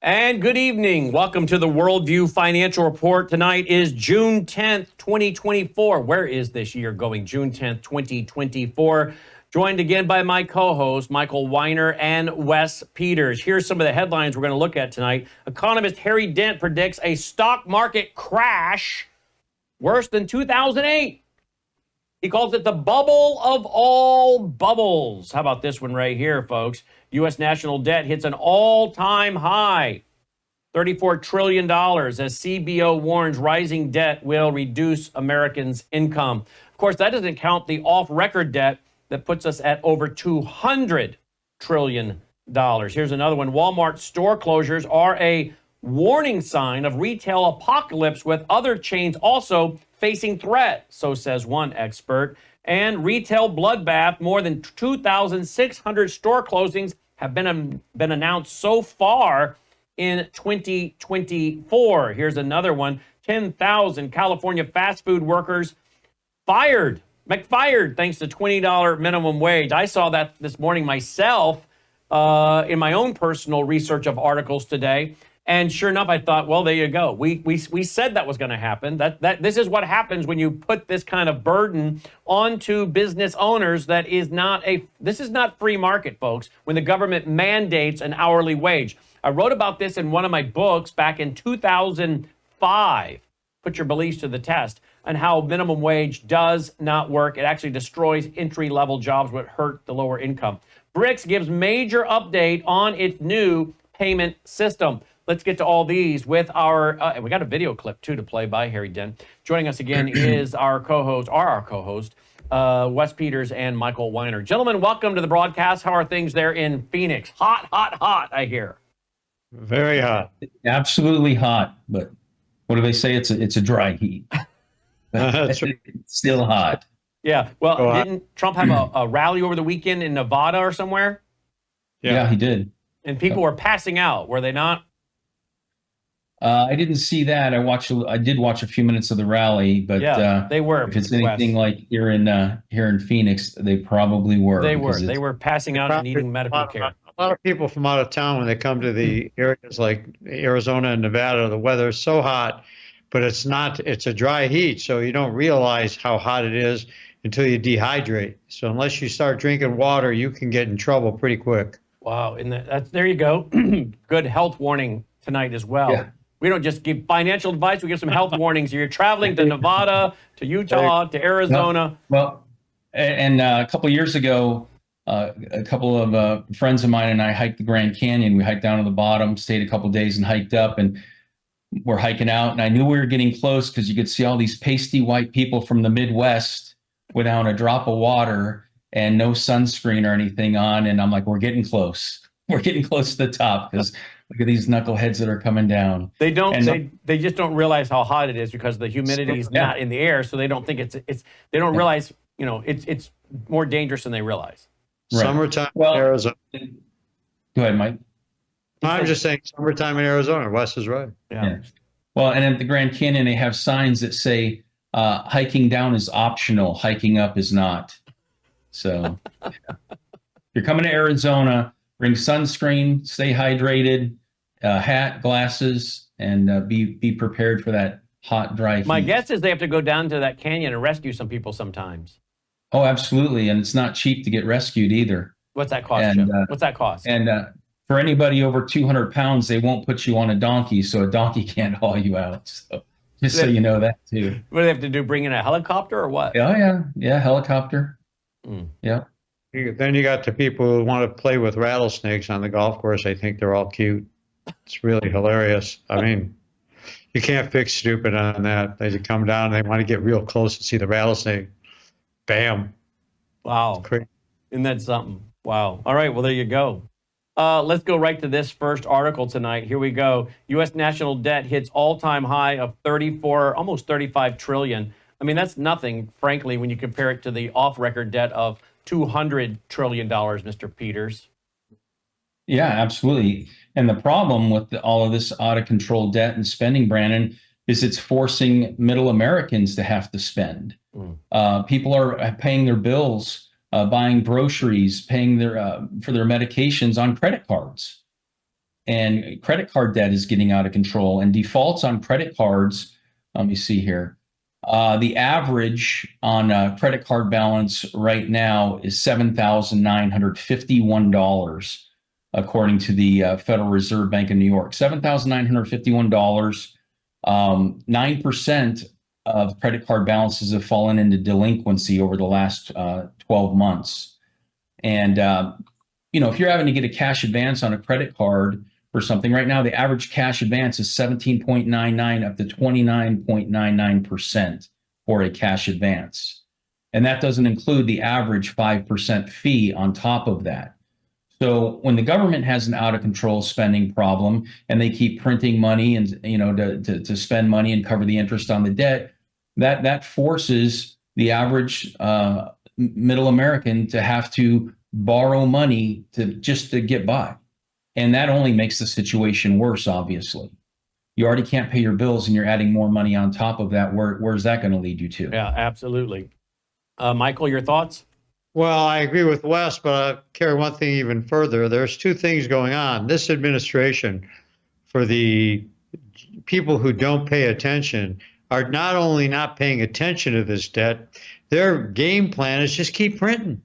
And good evening. Welcome to the Worldview Financial Report. Tonight is June 10th, 2024. Where is this year going? June 10th, 2024. Joined again by my co-hosts, Michael Weiner and Wes Petes. Here's some of the headlines we're going to look at tonight. Economist Harry Dent predicts a stock market crash worse than 2008. He calls it the bubble of all bubbles. How about this one right here, folks? U.S. national debt hits an all-time high, $34 trillion, as CBO warns rising debt will reduce Americans' income. Of course, that doesn't count the off-record debt that puts us at over $200 trillion. Here's another one. Walmart store closures are a warning sign of retail apocalypse, with other chains also facing threat, so says one expert. And retail bloodbath, more than 2,600 store closings have been announced so far in 2024. Here's another one. 10,000 California fast food workers fired thanks to $20 minimum wage. I saw that this morning myself in my own personal research of articles today. And sure enough, I thought, well, there you go. We said that was going to happen. That this is what happens when you put this kind of burden onto business owners. This is not free market, folks. When the government mandates an hourly wage. I wrote about this in one of my books back in 2005. Put your beliefs to the test, and how minimum wage does not work. It actually destroys entry-level jobs, would hurt the lower income. BRICS gives major update on its new payment system. Let's get to all these with our, and we got a video clip too to play by Harry Dent. Joining us again is our co-host, Wes Petes and Michael Weiner. Gentlemen, welcome to the broadcast. How are things there in Phoenix? Hot, I hear. Very hot. Absolutely hot, but what do they say? It's a dry heat. That's right. It's still hot. Yeah, well, didn't Trump have a rally over the weekend in Nevada or somewhere? Yeah, he did. And people were passing out, were they not? I didn't see that. I did watch a few minutes of the rally, but yeah, they were. If it's anything like here in Phoenix, they probably were. They were passing out and needing medical care. A lot of people from out of town, when they come to the areas like Arizona and Nevada, the weather is so hot, but it's not. It's a dry heat, so you don't realize how hot it is until you dehydrate. So unless you start drinking water, you can get in trouble pretty quick. Wow, and there you go. Good health warning tonight as well. Yeah. We don't just give financial advice, we give some health warnings. You're traveling to Nevada, to Utah, to Arizona. Well, and a couple of years ago, a couple of friends of mine and I hiked the Grand Canyon. We hiked down to the bottom, stayed a couple of days and hiked up, and we're hiking out. And I knew we were getting close because you could see all these pasty white people from the Midwest without a drop of water and no sunscreen or anything on. And I'm like, we're getting close. We're getting close to the top because look at these knuckleheads that are coming down. They just don't realize how hot it is because the humidity is not in the air, so they don't think they don't realize, it's more dangerous than they realize. Right. Summertime in Arizona. Go ahead, Mike. I'm just saying summertime in Arizona. Wes is right. Yeah. Well, and at the Grand Canyon, they have signs that say hiking down is optional, hiking up is not. So if you're coming to Arizona, bring sunscreen, stay hydrated, hat, glasses, and be prepared for that hot, dry heat. My guess is they have to go down to that canyon and rescue some people sometimes. Oh, absolutely. And it's not cheap to get rescued either. What's that cost, Jim? What's that cost? And for anybody over 200 pounds, they won't put you on a donkey, so a donkey can't haul you out. So just so you know that, too. What do they have to do, bring in a helicopter or what? Oh, yeah, helicopter. Yeah. Then you got the people who want to play with rattlesnakes on the golf course. I think they're all cute. It's really hilarious. I mean, you can't fix stupid on that. They come down and they want to get real close and see the rattlesnake. Bam. Wow. Isn't that something? Wow. All right. Well, there you go. Let's go right to this first article tonight. Here we go. U.S. national debt hits all-time high of almost 35 trillion. I mean, that's nothing, frankly, when you compare it to the off-record debt of $200 trillion, Mr. Petes. Yeah, absolutely. And the problem with all of this out-of-control debt and spending, Brannon, is it's forcing middle Americans to have to spend. People are paying their bills, buying groceries, paying for their medications on credit cards. and credit card debt is getting out of control, and defaults on credit cards. Let me see here. The average on a credit card balance right now is $7,951, according to the Federal Reserve Bank of New York. $7,951. 9% of credit card balances have fallen into delinquency over the last 12 months. And, if you're having to get a cash advance on a credit card for something right now, the average cash advance is 17.99 up to 29.99% for a cash advance. And that doesn't include the average 5% fee on top of that. So when the government has an out of control spending problem and they keep printing money and, to spend money and cover the interest on the debt, that forces the average middle American to have to borrow money to get by. And that only makes the situation worse, obviously. You already can't pay your bills and you're adding more money on top of that. Where's that going to lead you to? Yeah, absolutely. Michael, your thoughts? Well, I agree with Wes, but I'll carry one thing even further. There's two things going on. This administration, for the people who don't pay attention, are not only not paying attention to this debt, their game plan is just keep printing.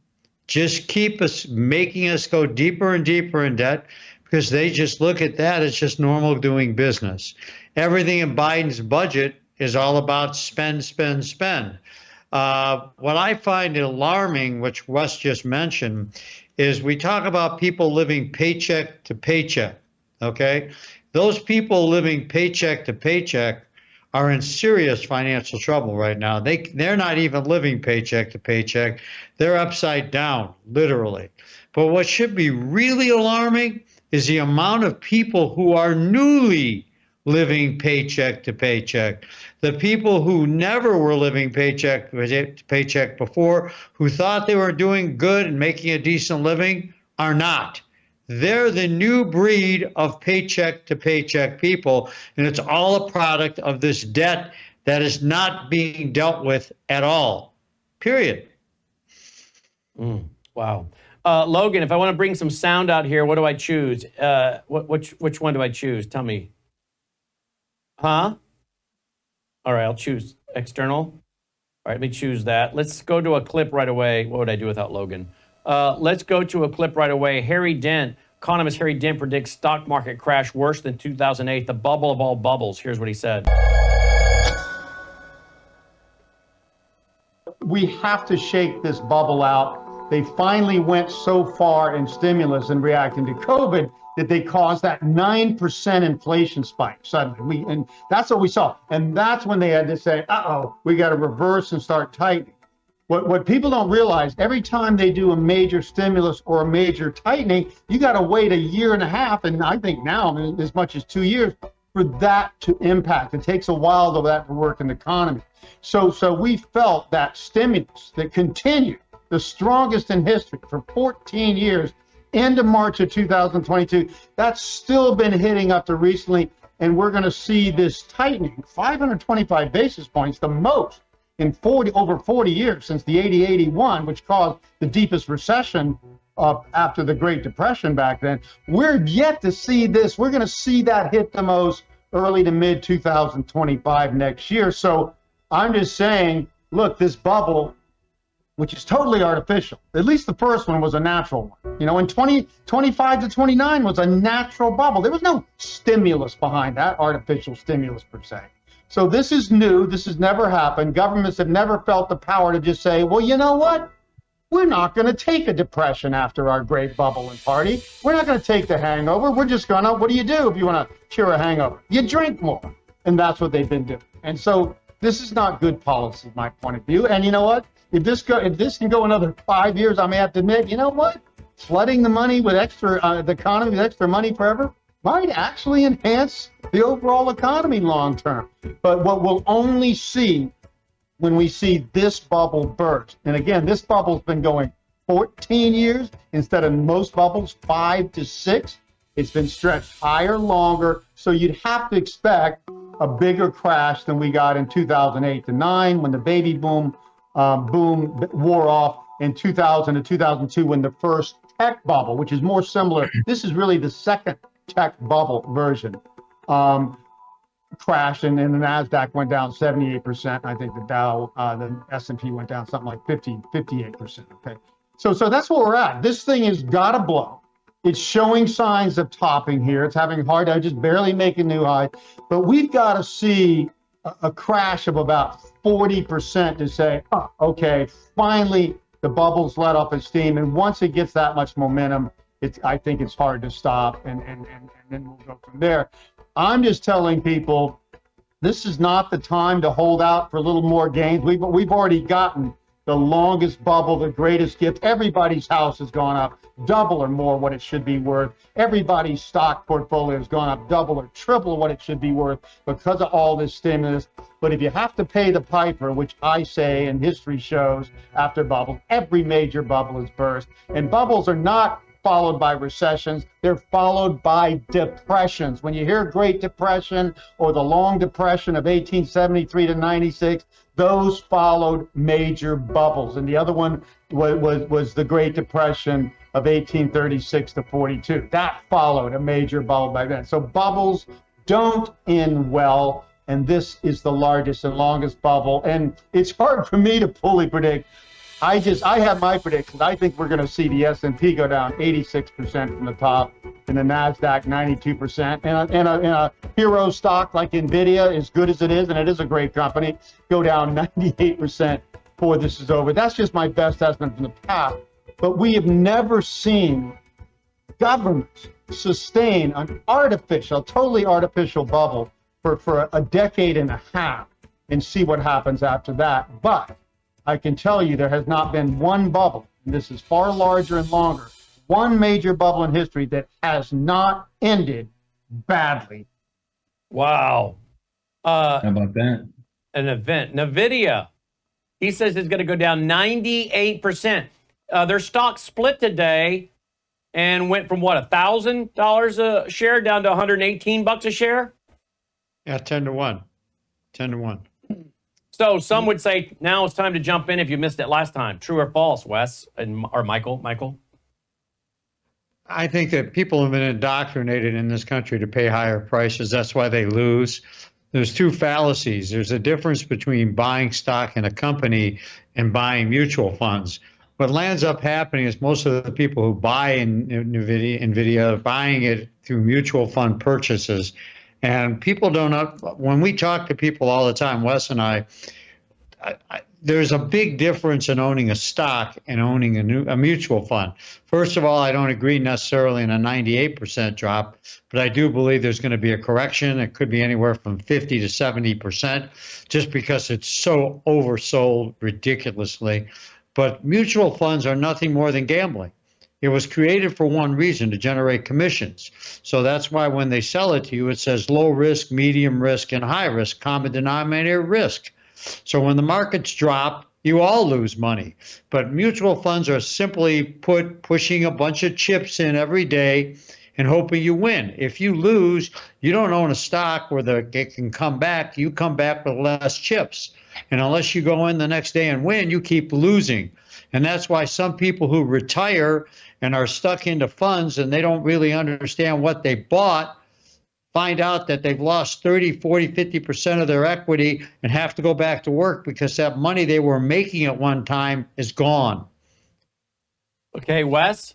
Just keep making us go deeper and deeper in debt, because they just look at that as just normal doing business. Everything in Biden's budget is all about spend, spend, spend. What I find alarming, which Wes just mentioned, is we talk about people living paycheck to paycheck, okay? Those people living paycheck to paycheck are in serious financial trouble right now. They're not even living paycheck to paycheck. They're upside down, literally. But what should be really alarming is the amount of people who are newly living paycheck to paycheck. The people who never were living paycheck to paycheck before, who thought they were doing good and making a decent living, are not. They're the new breed of paycheck to paycheck people, and it's all a product of this debt that is not being dealt with at all, period. Wow. Logan, if I want to bring some sound out here, what do I choose? Which one do I choose? Tell me. Huh? All right, I'll choose external. All right, let me choose that. Let's go to a clip right away. What would I do without Logan? Let's go to a clip right away. Harry Dent, economist Harry Dent predicts stock market crash worse than 2008, the bubble of all bubbles. Here's what he said. We have to shake this bubble out. They finally went so far in stimulus and reacting to COVID that they caused that 9% inflation spike suddenly. And that's what we saw. And that's when they had to say, we got to reverse and start tightening. What people don't realize, every time they do a major stimulus or a major tightening, you got to wait a year and a half, and I think now as much as 2 years, for that to impact. It takes a while for that to work in the economy. So we felt that stimulus that continued, the strongest in history for 14 years, into March of 2022, that's still been hitting up to recently, and we're going to see this tightening, 525 basis points, the most in over 40 years since the 80-81, which caused the deepest recession after the Great Depression back then. We're yet to see this. We're going to see that hit the most early to mid 2025 next year. So I'm just saying, look, this bubble, which is totally artificial. At least the first one was a natural one. In 2025 to 29 was a natural bubble. There was no stimulus behind that, artificial stimulus per se. So this is new. This has never happened. Governments have never felt the power to just say, well, you know what? We're not going to take a depression after our great bubble and party. We're not going to take the hangover. We're just going to, what do you do if you want to cure a hangover? You drink more. And that's what they've been doing. And so this is not good policy, my point of view. And you know what? If this can go another 5 years, I may have to admit, you know what? Flooding the money with the economy with extra money forever might actually enhance the overall economy long term. But what we'll only see when we see this bubble burst, and again, this bubble's been going 14 years instead of most bubbles 5 to 6. It's been stretched higher, longer. So you'd have to expect a bigger crash than we got in 2008 to 9 when the baby boom wore off, in 2000 to 2002 when the first tech bubble, which is more similar. This is really the second tech bubble version. Crashed and the Nasdaq went down 78%. I think the Dow, the S&P went down something like 58%. Okay, so that's where we're at. This thing has got to blow. It's showing signs of topping here. It's having hard time, just barely making new highs. But we've got to see a crash of about 40% to say, oh, okay, finally the bubble's let off its steam. And once it gets that much momentum, I think it's hard to stop, and then we'll go from there. I'm just telling people, this is not the time to hold out for a little more gains. We've already gotten the longest bubble, the greatest gift. Everybody's house has gone up double or more what it should be worth. Everybody's stock portfolio has gone up double or triple what it should be worth because of all this stimulus. But if you have to pay the piper, which I say and history shows after bubbles, every major bubble is burst. And bubbles are not followed by recessions, they're followed by depressions. When you hear Great Depression or the Long Depression of 1873 to 96, those followed major bubbles. And the other one was the Great Depression of 1836 to 42. That followed a major bubble by then. So bubbles don't end well, and this is the largest and longest bubble. And it's hard for me to fully predict. I have my predictions. I think we're going to see the S&P go down 86% from the top, and the Nasdaq 92%. And a hero stock like Nvidia, as good as it is, and it is a great company, go down 98% before this is over. That's just my best estimate from the past. But we have never seen governments sustain an totally artificial bubble for a decade and a half and see what happens after that. But I can tell you there has not been one bubble, and this is far larger and longer, one major bubble in history that has not ended badly. Wow. How about that? An event. NVIDIA, he says it's going to go down 98%. Their stock split today and went from what, $1,000 a share down to $118 a share? Yeah, 10 to 1. 10 to 1. So some would say now it's time to jump in if you missed it last time. True or false, Wes or Michael? Michael? I think that people have been indoctrinated in this country to pay higher prices. That's why they lose. There's two fallacies. There's a difference between buying stock in a company and buying mutual funds. What lands up happening is most of the people who buy in NVIDIA are buying it through mutual fund purchases. And people don't know, when we talk to people all the time, Wes and I there's a big difference in owning a stock and owning a mutual fund. First of all, I don't agree necessarily in a 98% drop, but I do believe there's going to be a correction. It could be anywhere from 50 to 70% just because it's so oversold ridiculously. But mutual funds are nothing more than gambling. It was created for one reason, to generate commissions. So that's why when they sell it to you, it says low risk, medium risk, and high risk, common denominator risk. So when the markets drop, you all lose money. But mutual funds are simply pushing a bunch of chips in every day and hoping you win. If you lose, you don't own a stock where it can come back. You come back with less chips. And unless you go in the next day and win, you keep losing. And that's why some people who retire and are stuck into funds and they don't really understand what they bought find out that they've lost 30, 40, 50% of their equity and have to go back to work because that money they were making at one time is gone. Okay, Wes?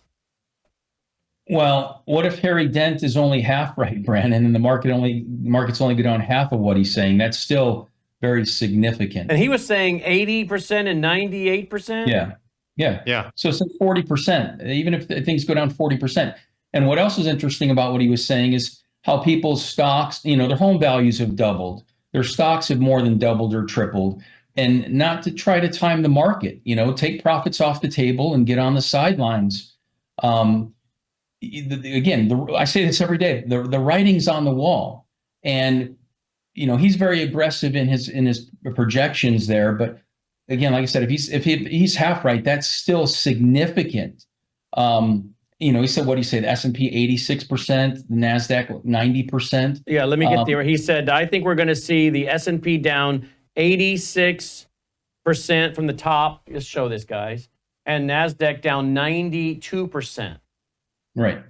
Well, what if Harry Dent is only half right, Brannon, and the market's only go down half of what he's saying? That's still very significant. And he was saying 80% and 98%? Yeah. So it's like 40%, even if things go down 40%. And what else is interesting about what he was saying is how people's stocks, their home values have doubled. Their stocks have more than doubled or tripled. And not to try to time the market, take profits off the table and get on the sidelines. Again, I say this every day, the writing's on the wall. And, he's very aggressive in his projections there. But again, like I said, if he's half right, that's still significant. He said, what did he say? The S&P 86%, the Nasdaq 90%. Yeah, let me get there. He said, I think we're going to see the S&P down 86% from the top. Let's show this, guys. And Nasdaq down 92%. Right.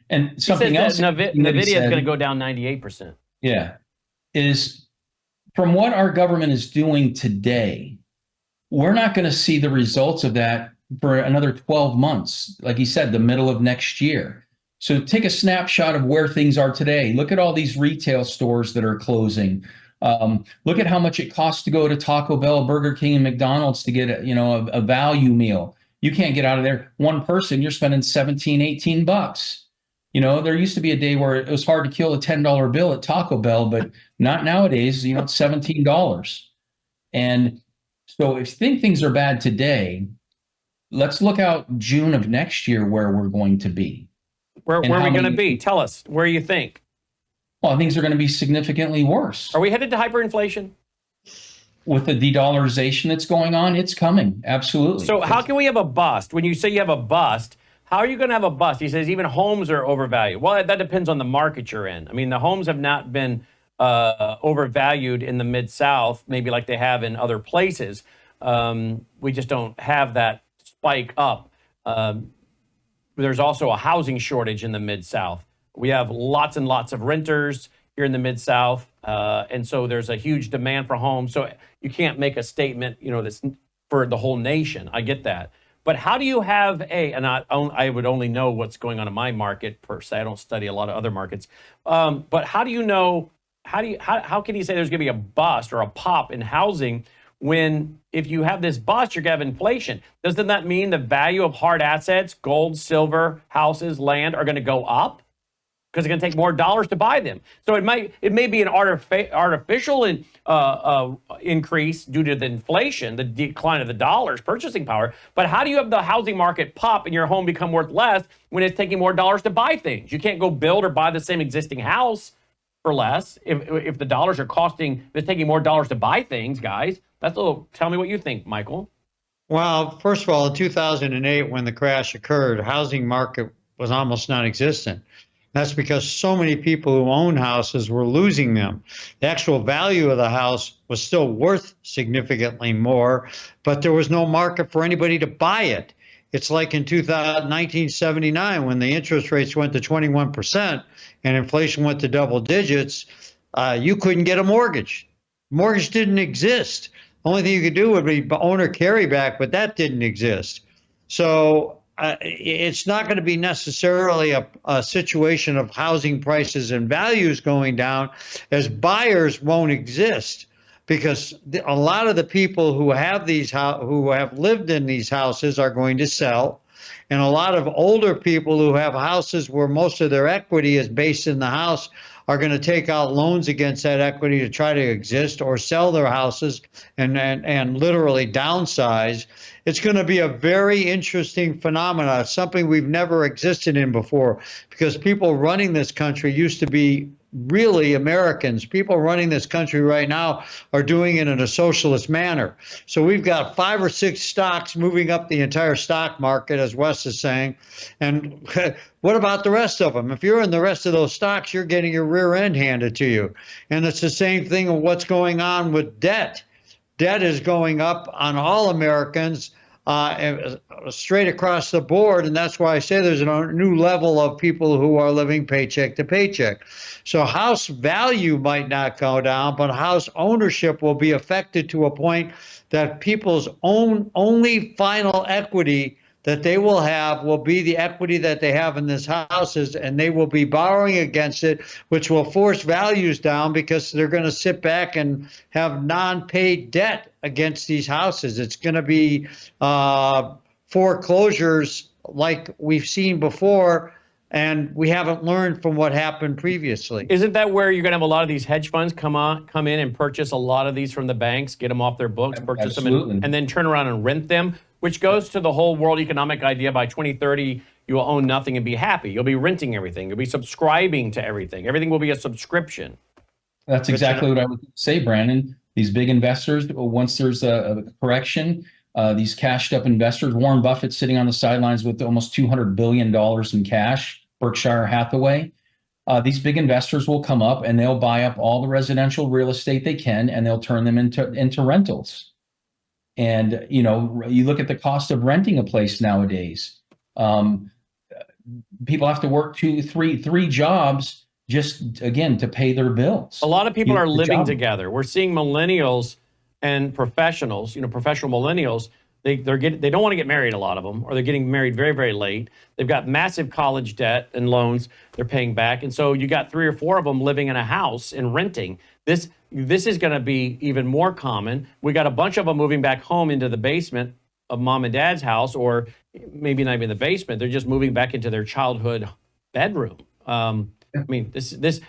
And He something says else. that NVIDIA is going to go down 98%. Yeah, is from what our government is doing today, we're not going to see the results of that for another 12 months. Like he said, the middle of next year. So take a snapshot of where things are today. Look at all these retail stores that are closing. Look at how much it costs to go to Taco Bell, Burger King, and McDonald's to get a value meal. You can't get out of there. One person, you're spending 17, 18 bucks. There used to be a day where it was hard to kill a $10 bill at Taco Bell, but not nowadays. It's $17. And so if you think things are bad today, let's look out June of next year where we're going to be. Where are we going to be? Tell us where you think. Well, things are going to be significantly worse. Are we headed to hyperinflation? With the de-dollarization that's going on, it's coming. Absolutely. So how can we have a bust? When you say you have a bust, how are you going to have a bust? He says even homes are overvalued. Well, that depends on the market you're in. I mean, the homes have not been overvalued in the Mid-South, maybe like they have in other places. We just don't have that spike up. There's also a housing shortage in the Mid-South. We have lots and lots of renters here in the Mid-South, and so there's a huge demand for homes. So you can't make a statement, that's for the whole nation. I get that. But how do you have and I would only know what's going on in my market per se. I don't study a lot of other markets. But how do you know, how can you say there's going to be a bust or a pop in housing when if you have this bust, you're going to have inflation? Doesn't that mean the value of hard assets, gold, silver, houses, land are going to go up? Because it's going to take more dollars to buy them. So it may be an artificial increase due to the inflation, the decline of the dollar's purchasing power. But how do you have the housing market pop and your home become worth less when it's taking more dollars to buy things? You can't go build or buy the same existing house for less if the dollars are costing. It's taking more dollars to buy things, guys. Tell me what you think, Michael. Well, first of all, in 2008, when the crash occurred, housing market was almost non-existent. That's because so many people who own houses were losing them. The actual value of the house was still worth significantly more, but there was no market for anybody to buy it. It's like in 1979 when the interest rates went to 21% and inflation went to double digits, you couldn't get a mortgage. Mortgage didn't exist. Only thing you could do would be own or carry back, but that didn't exist. So it's not going to be necessarily a situation of housing prices and values going down, as buyers won't exist, because a lot of the people who have lived in these houses are going to sell, and a lot of older people who have houses where most of their equity is based in the house are going to take out loans against that equity to try to exist or sell their houses and literally downsize. It's going to be a very interesting phenomenon, something we've never existed in before, because people running this country used to be really Americans. People running this country right now are doing it in a socialist manner. So we've got 5 or 6 stocks moving up the entire stock market, as Wes is saying. And what about the rest of them? If you're in the rest of those stocks, you're getting your rear end handed to you. And it's the same thing of what's going on with debt. Debt is going up on all Americans straight across the board. And that's why I say there's a new level of people who are living paycheck to paycheck. So house value might not go down, but house ownership will be affected to a point that people's only final equity that they will have will be the equity that they have in these houses, and they will be borrowing against it, which will force values down because they're going to sit back and have non-paid debt against these houses. It's going to be foreclosures like we've seen before, and we haven't learned from what happened previously. Isn't that where you're going to have a lot of these hedge funds come in and purchase a lot of these from the banks, get them off their books, purchase them, and then turn around and rent them? Which goes to the whole world economic idea. By 2030, you will own nothing and be happy. You'll be renting everything. You'll be subscribing to everything. Everything will be a subscription. That's exactly what I would say, Brannon. These big investors, once there's a correction, these cashed up investors, Warren Buffett sitting on the sidelines with almost $200 billion in cash, Berkshire Hathaway. These big investors will come up and they'll buy up all the residential real estate they can, and they'll turn them into rentals. And, you look at the cost of renting a place nowadays. people have to work three jobs just, again, to pay their bills. A lot of people are The living job. together. We're seeing millennials and professionals, professional millennials. They don't want to get married, a lot of them, or they're getting married very, very late. They've got massive college debt and loans they're paying back. And so you got 3 or 4 of them living in a house and renting. This is going to be even more common. We got a bunch of them moving back home into the basement of mom and dad's house, or maybe not even the basement. They're just moving back into their childhood bedroom. I mean, this is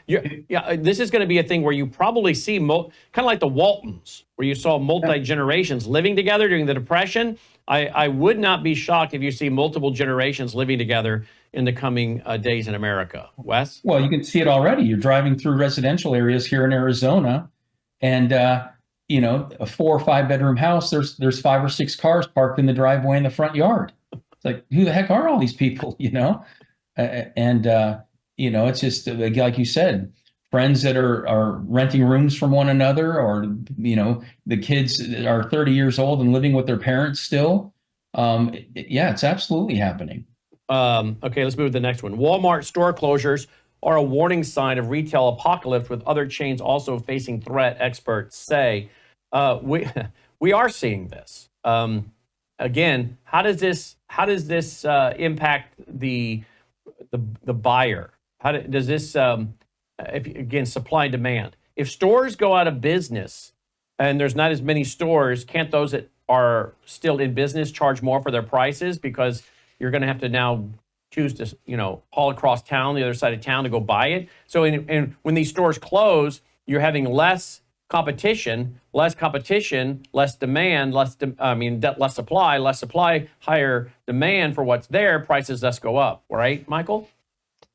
going to be a thing where you probably see kind of like the Waltons, where you saw multi-generations living together during the Depression. I would not be shocked if you see multiple generations living together in the coming days in America. Wes? Well, you can see it already. You're driving through residential areas here in Arizona, and a 4 or 5 bedroom house. There's 5 or 6 cars parked in the driveway in the front yard. It's like, who the heck are all these people? It's just like you said, friends that are renting rooms from one another, or the kids are 30 years old and living with their parents still. It's absolutely happening. Okay, let's move to the next one. Walmart store closures are a warning sign of retail apocalypse, with other chains also facing threat, experts say. We are seeing this. Again, how does this impact the buyer? How does this again, supply and demand? If stores go out of business and there's not as many stores, can't those that are still in business charge more for their prices, because you're going to have to now choose to haul across town, the other side of town, to go buy it? So and when these stores close, you're having less competition, less demand, less supply, higher demand for what's there, prices thus go up, right, Michael?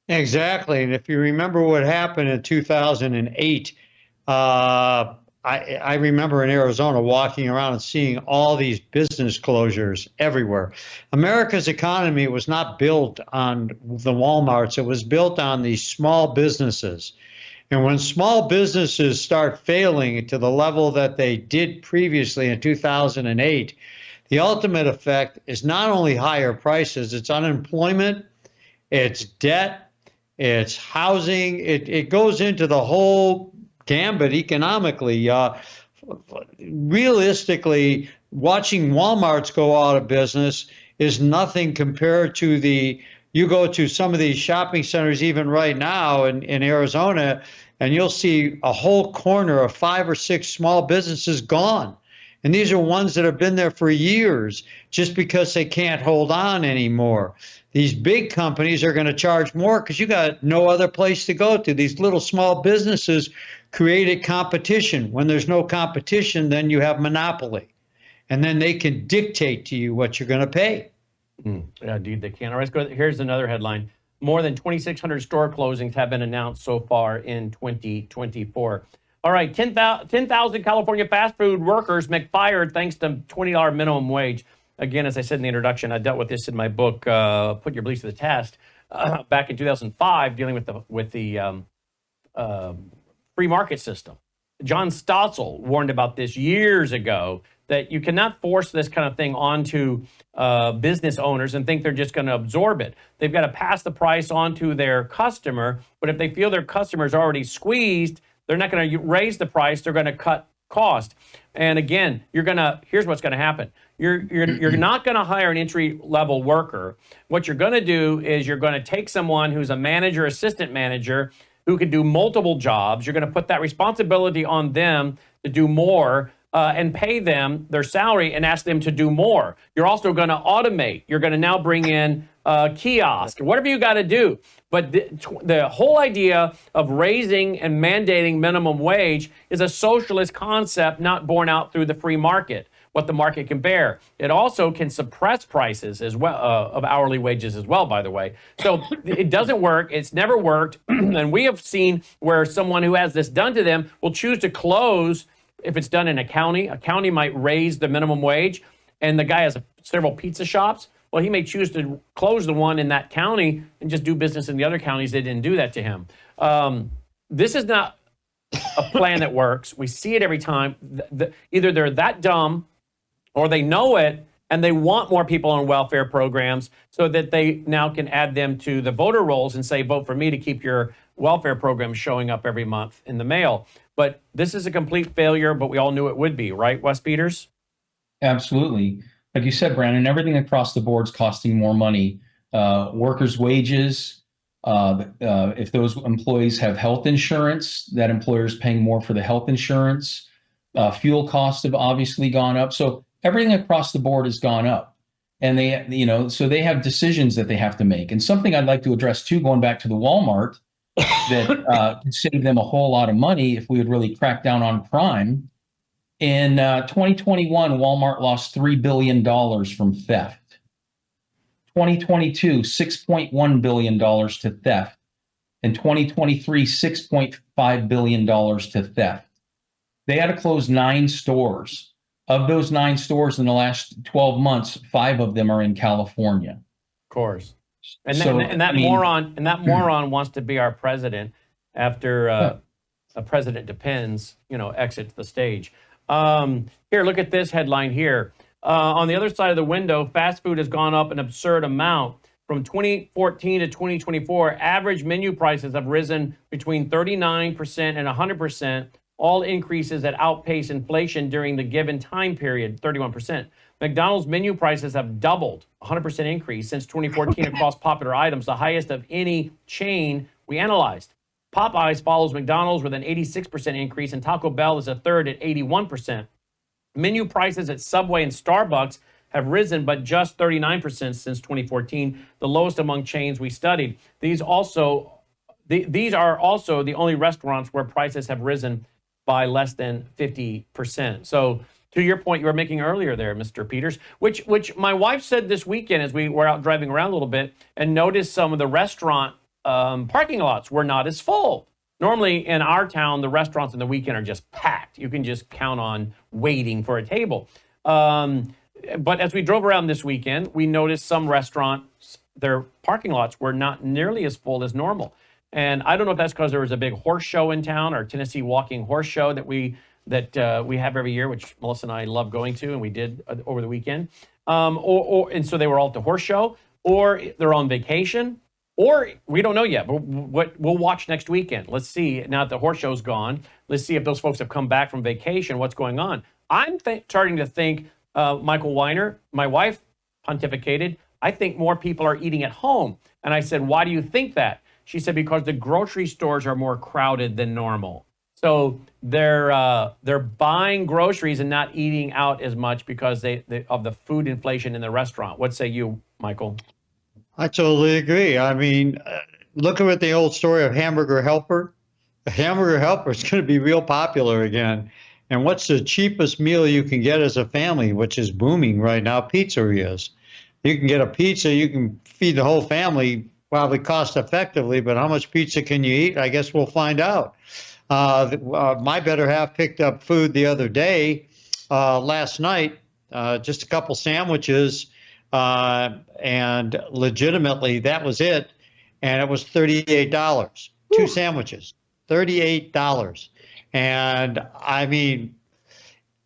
Exactly. And if you remember what happened in 2008, I remember in Arizona walking around and seeing all these business closures everywhere. America's economy was not built on the Walmarts. It was built on these small businesses. And when small businesses start failing to the level that they did previously in 2008, the ultimate effect is not only higher prices, it's unemployment, it's debt, it's housing. It goes into the whole gambit economically. Realistically, watching Walmarts go out of business is nothing compared to you go to some of these shopping centers even right now in Arizona, and you'll see a whole corner of 5 or 6 small businesses gone. And these are ones that have been there for years just because they can't hold on anymore. These big companies are going to charge more because you got no other place to go to. These little small businesses created competition. When there's no competition, then you have monopoly. And then they can dictate to you what you're going to pay. Yeah, dude, they can. All right, let's go. Here's another headline. More than 2,600 store closings have been announced so far in 2024. All right, 10,000 California fast food workers make fired thanks to $20 minimum wage. Again, as I said in the introduction, I dealt with this in my book, Put Your Beliefs to the Test, back in 2005, dealing with the free market system. John Stossel warned about this years ago, that you cannot force this kind of thing onto business owners and think they're just going to absorb it. They've got to pass the price on to their customer, but if they feel their customer's already squeezed, they're not going to raise the price, they're going to cut cost. And again, here's what's going to happen. You're not going to hire an entry-level worker. What you're going to do is you're going to take someone who's a manager, assistant manager, who can do multiple jobs. You're going to put that responsibility on them to do more, and pay them their salary and ask them to do more. You're also going to automate. You're going to now bring in kiosk, whatever you got to do. But the whole idea of raising and mandating minimum wage is a socialist concept not borne out through the free market, what the market can bear. It also can suppress prices as well, of hourly wages as well, by the way. So it doesn't work. It's never worked. And we have seen where someone who has this done to them will choose to close. If it's done in a county might raise the minimum wage, and the guy has several pizza shops. Well, he may choose to close the one in that county and just do business in the other counties. They didn't do that to him. This is not a plan that works. We see it every time. Either they're that dumb, or they know it and they want more people on welfare programs so that they now can add them to the voter rolls and say, vote for me to keep your welfare program showing up every month in the mail. But this is a complete failure, but we all knew it would be, right, Wes Petes? Absolutely. Like you said, Brandon, everything across the board is costing more money. Workers' wages, if those employees have health insurance, that employer is paying more for the health insurance. Fuel costs have obviously gone up. So everything across the board has gone up. And so they have decisions that they have to make. And something I'd like to address too, going back to the Walmart, that could save them a whole lot of money if we would really crack down on crime. In 2021, Walmart lost $3 billion from theft. 2022, $6.1 billion to theft. In 2023, $6.5 billion to theft. They had to close 9 stores. Of those 9 stores in the last 12 months, 5 of them are in California. Of course. And So, that moron wants to be our president after a president depends, exits the stage. Here, look at this headline here. On the other side of the window, fast food has gone up an absurd amount. From 2014 to 2024, average menu prices have risen between 39% and 100%, all increases that outpace inflation during the given time period, 31%. McDonald's menu prices have doubled, 100% increase since 2014 across popular items, the highest of any chain we analyzed. Popeyes follows McDonald's with an 86% increase, and Taco Bell is a third at 81%. Menu prices at Subway and Starbucks have risen, but just 39% since 2014, the lowest among chains we studied. These are also the only restaurants where prices have risen by less than 50%. So to your point you were making earlier there, Mr. Petes, which my wife said this weekend as we were out driving around a little bit and noticed some of the restaurant parking lots were not as full. Normally in our town, the restaurants on the weekend are just packed. You can just count on waiting for a table. But as we drove around this weekend, we noticed some restaurants, their parking lots were not nearly as full as normal. And I don't know if that's because there was a big horse show in town, our Tennessee Walking Horse Show that we have every year, which Melissa and I love going to, and we did over the weekend. And so they were all at the horse show, or they're on vacation, or we don't know yet. But we'll watch next weekend. Let's see. Now that the horse show's gone, let's see if those folks have come back from vacation. What's going on? I'm starting to think, Michael Weiner, my wife pontificated, I think more people are eating at home. And I said, why do you think that? She said, because the grocery stores are more crowded than normal. So they're buying groceries and not eating out as much because of the food inflation in the restaurant. What say you, Michael? I totally agree. I mean, look at the old story of Hamburger Helper. The Hamburger Helper is going to be real popular again. And what's the cheapest meal you can get as a family, which is booming right now? Pizzerias. You can get a pizza, you can feed the whole family probably cost effectively, but how much pizza can you eat? I guess we'll find out. My better half picked up food the other day, last night, just a couple sandwiches, and legitimately that was it. And it was $38, 2 sandwiches, $38. And I mean,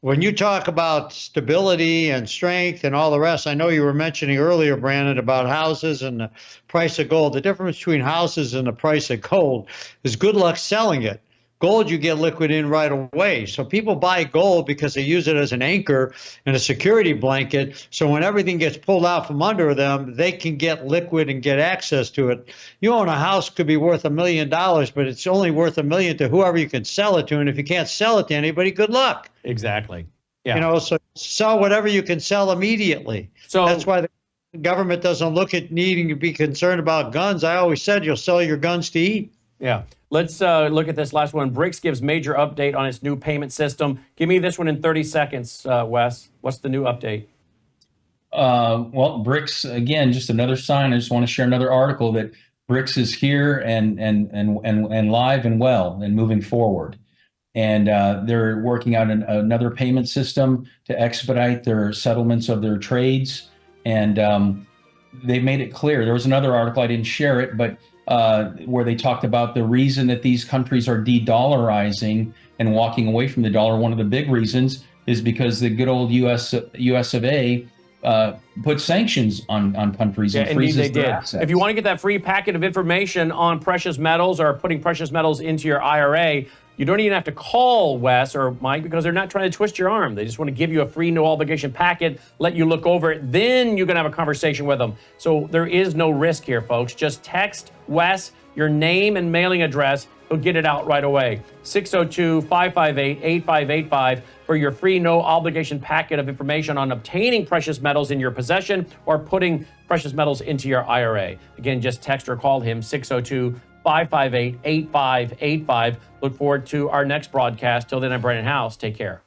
when you talk about stability and strength and all the rest, I know you were mentioning earlier, Brannon, about houses and the price of gold. The difference between houses and the price of gold is good luck selling it. Gold, you get liquid in right away. So people buy gold because they use it as an anchor and a security blanket. So when everything gets pulled out from under them, they can get liquid and get access to it. You own a house, could be worth $1 million, but it's only worth $1 million to whoever you can sell it to. And if you can't sell it to anybody, good luck. Exactly. Yeah. So sell whatever you can sell immediately. So that's why the government doesn't look at needing to be concerned about guns. I always said you'll sell your guns to eat. Yeah. Let's look at this last one. BRICS gives major update on its new payment system. Give me this one in 30 seconds, Wes. What's the new update? Well, BRICS, again, just another sign. I just want to share another article that BRICS is here and live and well and moving forward. And they're working out another payment system to expedite their settlements of their trades. And they made it clear. There was another article, I didn't share it, but where they talked about the reason that these countries are de-dollarizing and walking away from the dollar. One of the big reasons is because the good old US of A put sanctions on countries and Indeed freezes they their did. assets. If you want to get that free packet of information on precious metals or putting precious metals into your IRA, you don't even have to call Wes or Mike because they're not trying to twist your arm. They just want to give you a free, no obligation packet, let you look over it. Then you can have a conversation with them. So there is no risk here, folks. Just text Wes your name and mailing address. He'll get it out right away. 602-558-8585 for your free, no obligation packet of information on obtaining precious metals in your possession or putting precious metals into your IRA. Again, just text or call him 602-558-8585. Look forward to our next broadcast. Till then, I'm Brannon Howse. Take care.